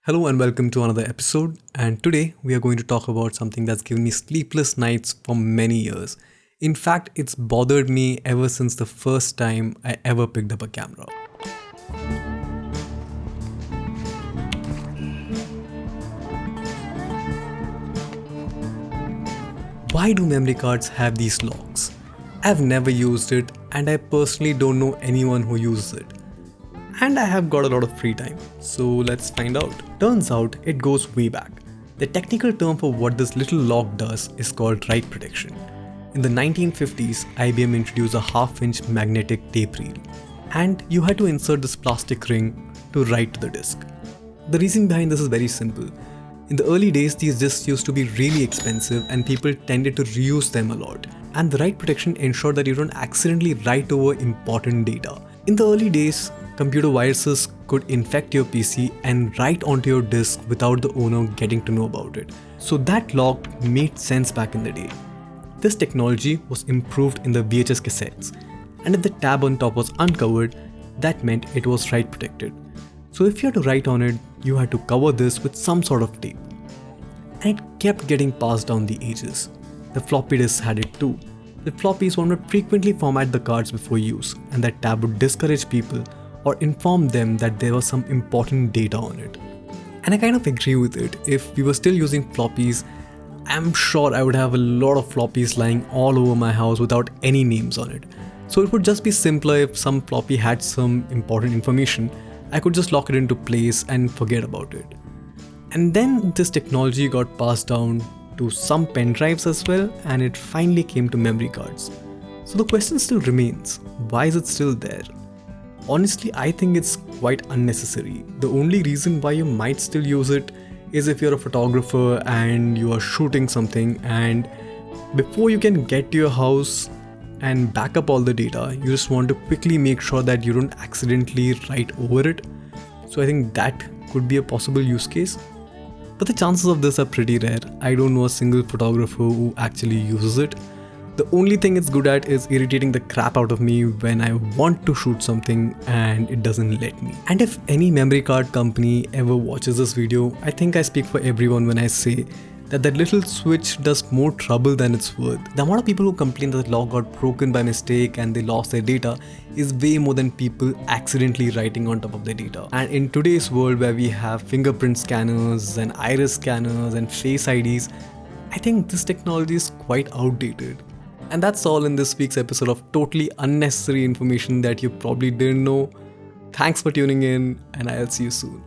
Hello and welcome to another episode. And today we are going to talk about something that's given me sleepless nights for many years. In fact, it's bothered me ever since the first time I ever picked up a camera. Why do memory cards have these locks? I've never used it and I personally don't know anyone who uses it. And I have got a lot of free time, so let's find out. Turns out it goes way back. The technical term for what this little lock does is called write protection. In the 1950s, IBM introduced a half-inch magnetic tape reel, and you had to insert this plastic ring to write to the disk. The reason behind this is very simple. In the early days, these disks used to be really expensive and people tended to reuse them a lot. And the write protection ensured that you don't accidentally write over important data. In the early days, computer viruses could infect your PC and write onto your disk without the owner getting to know about it. So that lock made sense back in the day. This technology was improved in the VHS cassettes, and if the tab on top was uncovered, that meant it was write protected. So if you had to write on it, you had to cover this with some sort of tape. And it kept getting passed down the ages. The floppy disks had it too. The floppies one would frequently format the cards before use, and that tab would discourage people or inform them that there was some important data on it. And I kind of agree with it. If we were still using floppies, I'm sure I would have a lot of floppies lying all over my house without any names on it. So it would just be simpler if some floppy had some important information. I could just lock it into place and forget about it. And then this technology got passed down to some pen drives as well, and it finally came to memory cards. So the question still remains, why is it still there? Honestly, I think it's quite unnecessary. The only reason why you might still use it is if you're a photographer and you are shooting something, and before you can get to your house and back up all the data, you just want to quickly make sure that you don't accidentally write over it. So I think that could be a possible use case. But the chances of this are pretty rare. I don't know a single photographer who actually uses it. The only thing it's good at is irritating the crap out of me when I want to shoot something and it doesn't let me. And if any memory card company ever watches this video, I think I speak for everyone when I say that little switch does more trouble than it's worth. The amount of people who complain that the lock got broken by mistake and they lost their data is way more than people accidentally writing on top of their data. And in today's world where we have fingerprint scanners and iris scanners and face IDs, I think this technology is quite outdated. And that's all in this week's episode of totally unnecessary information that you probably didn't know. Thanks for tuning in, and I'll see you soon.